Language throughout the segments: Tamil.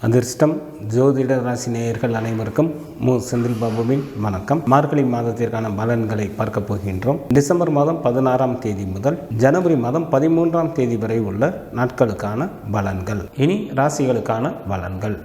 அதிர்ஷ்டம் ஜோதிட ராசி நேயர்கள் அனைவருக்கும் செந்தில் பாபுவின் வணக்கம். மார்கழி மாதத்திற்கான பலன்களை பார்க்க போகின்றோம். டிசம்பர் மாதம் 16ஆம் தேதி முதல் ஜனவரி மாதம் 13ஆம் தேதி வரை உள்ள நாட்களுக்கான பலன்கள். இனி ராசிகளுக்கான பலன்கள்.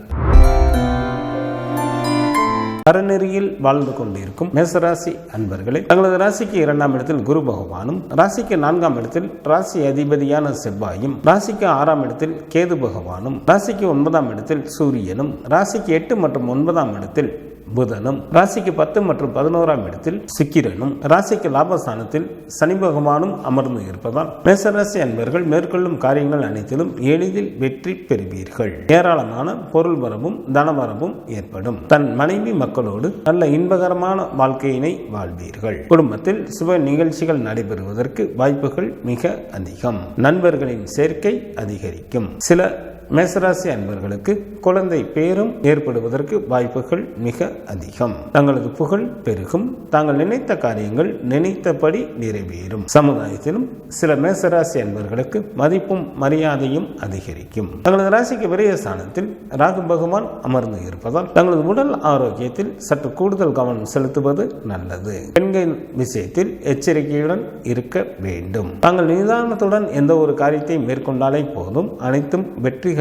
அறநெறியில் வாழ்ந்து கொண்டிருக்கும் மேசராசி அன்பர்களே, தங்களது ராசிக்கு 2ஆம் இடத்தில் குரு பகவானும், ராசிக்கு 4ஆம் இடத்தில் ராசி அதிபதியான செவ்வாயும், ராசிக்கு 6ஆம் இடத்தில் கேது பகவானும், ராசிக்கு 9ஆம் இடத்தில் சூரியனும், ராசிக்கு 8 மற்றும் 9ஆம் இடத்தில் புதனும், ராசிக்கு 10 மற்றும் 11ஆம் இடத்தில் சுக்கிரனும், ராசிக்கு லாபஸ்தானத்தில் சனி பகவானும் அமர்ந்து இருப்பதால் மேசராசி அன்பர்கள் மேற்கொள்ளும் காரியங்கள் அனைத்திலும் எளிதில் வெற்றி பெறுவீர்கள். ஏராளமான பொருள் வரவும் தனவரவும் ஏற்படும். தன் மனைவி மக்களோடு நல்ல இன்பகரமான வாழ்க்கையினை வாழ்வீர்கள். குடும்பத்தில் சுப நிகழ்ச்சிகள் நடைபெறுவதற்கு வாய்ப்புகள் மிக அதிகம். நண்பர்களின் சேர்க்கை அதிகரிக்கும். சில மேசராசி அன்பர்களுக்கு குழந்தை பேரும் ஏற்படுவதற்கு வாய்ப்புகள் மிக அதிகம். தங்களது புகழ் பெருகும். தாங்கள் நினைத்த காரியங்கள் நினைத்தபடி நிறைவேறும். சமுதாயத்திலும் சில மேசராசி அன்பர்களுக்கு மதிப்பும் மரியாதையும் அதிகரிக்கும். தங்களது ராசிக்கு விரயஸ்தானத்தில் ராகு பகவான் அமர்ந்து இருப்பதால் தங்களது உடல் ஆரோக்கியத்தில் சற்று கூடுதல் கவனம் செலுத்துவது நல்லது. பெண்கள் விஷயத்தில் எச்சரிக்கையுடன் இருக்க வேண்டும். தாங்கள் நிதானத்துடன் எந்த ஒரு காரியத்தை மேற்கொண்டாலே போதும், அனைத்தும் வெற்றிகரமாக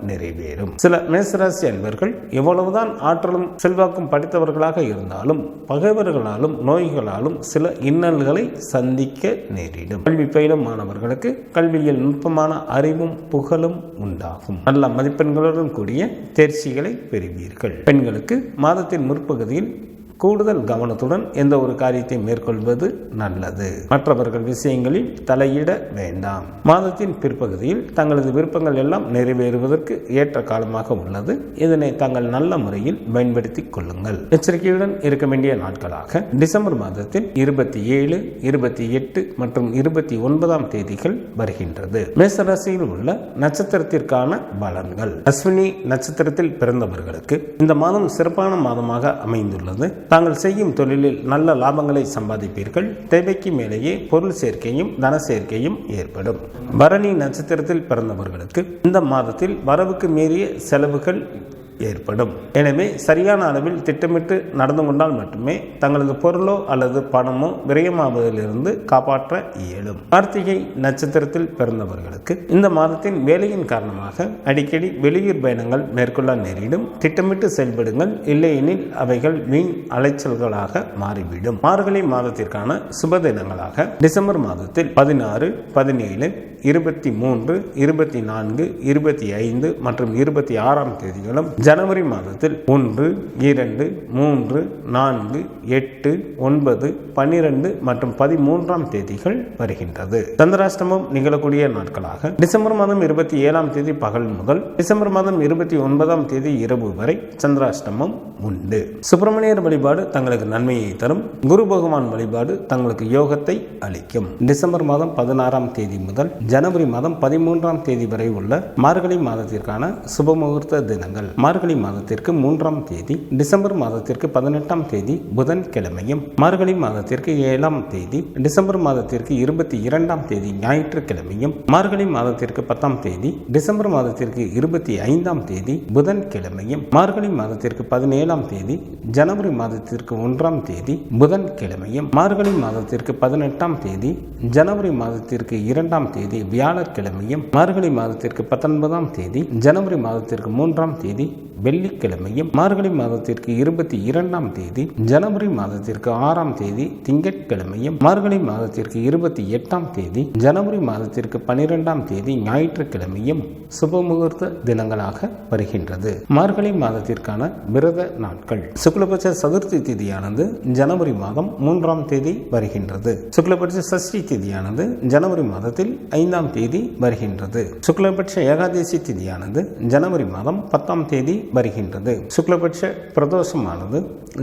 நிறைவேறும். சில மேசராசி அன்பர்கள் எவ்வளவுதான் ஆற்றலும் செல்வாக்கும் படித்தவர்களாக இருந்தாலும் பகைவர்களாலும் நோய்களாலும் சில இன்னல்களை சந்திக்க நேரிடும். கல்வி பயிலும் மாணவர்களுக்கு கல்வியில் நுட்பமான அறிவும் புகழும் உண்டாகும். நல்ல மதிப்பெண்களுடன் கூடிய தேர்ச்சிகளை பெறுவீர்கள். பெண்களுக்கு மாதத்தின் முற்பகுதியில் கூடுதல் கவனத்துடன் எந்த ஒரு காரியத்தை மேற்கொள்வது நல்லது. மற்றவர்கள் விஷயங்களில் தலையிட வேண்டாம். மாதத்தின் பிற்பகுதியில் தங்களது விருப்பங்கள் எல்லாம் நிறைவேறுவதற்கு ஏற்ற காலமாக உள்ளது. இதனை தாங்கள் நல்ல முறையில் பயன்படுத்திக் கொள்ளுங்கள். எச்சரிக்கையுடன் இருக்க வேண்டிய நாட்களாக டிசம்பர் மாதத்தில் 27, 28 மற்றும் 29ஆம் தேதிகள் வருகின்றது. மேசராசியில் உள்ள நட்சத்திரத்திற்கான பலன்கள். அஸ்வினி நட்சத்திரத்தில் பிறந்தவர்களுக்கு இந்த மாதம் சிறப்பான மாதமாக அமைந்துள்ளது. தாங்கள் செய்யும் தொழிலில் நல்ல லாபங்களை சம்பாதிப்பீர்கள். தேவைக்கு மேலேயே பொருள் சேர்க்கையும் தன சேர்க்கையும் ஏற்படும். பரணி நட்சத்திரத்தில் பிறந்தவர்களுக்கு இந்த மாதத்தில் வரவுக்கு மீறிய செலவுகள் ஏற்படும். எனவே சரியான அளவில் திட்டமிட்டு நடந்து கொண்டால் மட்டுமே தங்களது பொருளோ அல்லது பணமோ விரயமாவதிலிருந்து காப்பாற்ற இயலும். கார்த்திகை நட்சத்திரத்தில் பிறந்தவர்களுக்கு இந்த மாதத்தின் வேலையின் காரணமாக அடிக்கடி வெளியூர் பயணங்கள் மேற்கொள்ள நேரிடும். திட்டமிட்டு செயல்படுங்கள், இல்லையெனில் அவைகள் வீண் அலைச்சல்களாக மாறிவிடும். மார்கழி மாதத்திற்கான சுப தினங்களாக டிசம்பர் மாதத்தில் 16, 17, 23, 24, 25 மற்றும் 26ஆம் தேதிகளும், ஜனவரி மாதத்தில் 1, 2, 3, 4, 8, 9, 12 மற்றும் 13ஆம் தேதிகள் வருகின்றது. சந்திராஷ்டமம் நிகழக்கூடிய நாட்களாக டிசம்பர் மாதம் 27ஆம் தேதி பகல் முதல் டிசம்பர் மாதம் 29ஆம் தேதி இரவு வரை சந்திராஷ்டமம் உண்டு. சுப்பிரமணியர் வழிபாடு தங்களுக்கு நன்மையை தரும். குரு பகவான் வழிபாடு தங்களுக்கு யோகத்தை அளிக்கும். டிசம்பர் மாதம் 16ஆம் தேதி முதல் ஜனவரி மாதம் 13ஆம் தேதி வரை உள்ள மார்கழி மாதத்திற்கான சுபமுகூர்த்த தினங்கள். மார்கழி மாதத்திற்கு 3ஆம் தேதி டிசம்பர் மாதத்திற்கு 18ஆம் தேதி புதன்கிழமையும், மார்கழி மாதத்திற்கு 7ஆம் தேதி டிசம்பர் மாதத்திற்கு 22ஆம் தேதி ஞாயிற்றுக்கிழமையும், மார்கழி மாதத்திற்கு 10ஆம் தேதி டிசம்பர் மாதத்திற்கு 25ஆம் தேதி புதன்கிழமையும், மார்கழி மாதத்திற்கு 17ஆம் தேதி ஜனவரி மாதத்திற்கு 1ஆம் தேதி புதன்கிழமையும், மார்கழி மாதத்திற்கு 18ஆம் தேதி ஜனவரி மாதத்திற்கு 2ஆம் தேதி வியாழக்கிழமையும், மார்கழி மாதத்திற்கு 19ஆம் தேதி ஜனவரி மாதத்திற்கு 3ஆம் தேதி வெள்ளிக்கிழமையும், மார்கழி மாதத்திற்கு 22ஆம் தேதி ஜனவரி மாதத்திற்கு 6ஆம் தேதி திங்கட்கிழமையும், மார்கழி மாதத்திற்கு 28ஆம் தேதி ஜனவரி மாதத்திற்கு 12ஆம் தேதி ஞாயிற்றுக்கிழமையும் சுபமுகூர்த்த தினங்களாக வருகின்றது. மார்கழி மாதத்திற்கான விரத நாட்கள். சுக்லபட்ச சதுர்த்தி திதியானது ஜனவரி மாதம் 3ஆம் தேதி வருகின்றது. சுக்லபட்ச சஷ்டி திதியானது ஜனவரி மாதத்தில் 5ஆம் தேதி வருகின்றது. சுக்லபட்ச ஏகாதசி திதியானது ஜனவரி மாதம் 10ஆம் தேதி வருகின்றது. சுக்லபட்ச பிரதோஷமானது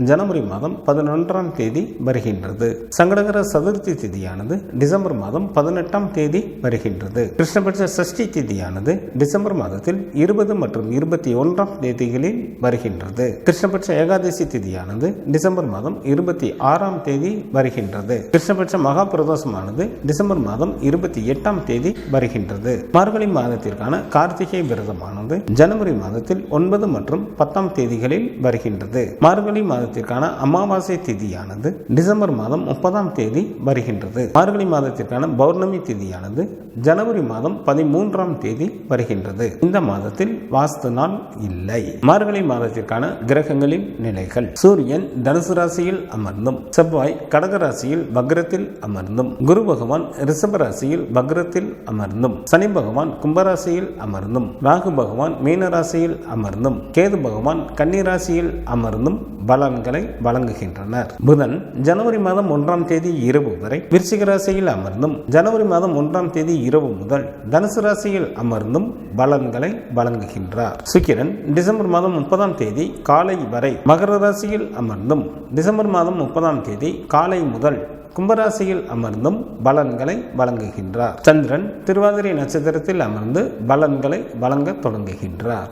ஜனவரி மாதம் 11ஆம் தேதி வருகின்றது. சங்கடகர சதுர்த்தி திதியானது டிசம்பர் மாதம் 18ஆம் தேதி வருகின்றது. கிருஷ்ணபட்ச சஷ்டி திதியானது டிசம்பர் மாதத்தில் 20 மற்றும் 21ஆம் தேதிகளில் வருகின்றது. கிருஷ்ணபட்ச ஏகாதசி திதியானது டிசம்பர் மாதம் 26ஆம் தேதி வருகின்றது. கிருஷ்ணபட்ச மகா பிரதோஷமானது டிசம்பர் மாதம் 28ஆம் தேதி வருகின்றது. மார்கழி மாதத்திற்கான கார்த்திகை விரதமானது ஜனவரி மாதத்தில் 9 மற்றும் 10ஆம் தேதிகளில் வருகின்றது. மார்கழி மாதத்திற்கான அமாவாசை திதியானது டிசம்பர் மாதம் 30ஆம் தேதி வருகின்றது. மார்கழி மாதத்திற்கான பௌர்ணமி திதியானது ஜனவரி மாதம் 13ஆம் தேதி வருகின்றது. இந்த மாதத்தில் வாஸ்து நாள் இல்லை. மார்கழி மாதத்திற்கான கிரகங்களின் நிலைகள்: சூரியன் தனுசு ராசியில் அமர்ந்தும், செவ்வாய் கடக ராசியில் வக்ரத்தில் அமர்ந்தும், குரு பகவான் ரிஷப ராசியில் வக்ரத்தில் அமர்ந்தும், சனி பகவான் கும்பராசியில் அமர்ந்தும், ராகு பகவான் மீன ராசியில் அமர்ந்தும், கேது பகவான் கன்னி ராசியில் அமர்ந்தும் பலன்களை வழங்குகின்றனர். புதன் ஜனவரி மாதம் 1ஆம் தேதி இரவு வரை விருச்சிக ராசியில் அமர்ந்தும், ஜனவரி மாதம் 1ஆம் தேதி இரவு முதல் தனுசு ராசியில் அமர்ந்தும் பலன்களை வழங்குகின்றார். சுக்கிரன் டிசம்பர் மாதம் 30ஆம் தேதி காலை வரை மகர ராசியில் அமர்ந்தும், டிசம்பர் மாதம் 30ஆம் தேதி காலை முதல் கும்பராசியில் அமர்ந்தும் பலன்களை வழங்குகின்றார். சந்திரன் திருவாதிரை நட்சத்திரத்தில் அமர்ந்து பலன்களை வழங்க தொடங்குகின்றார்.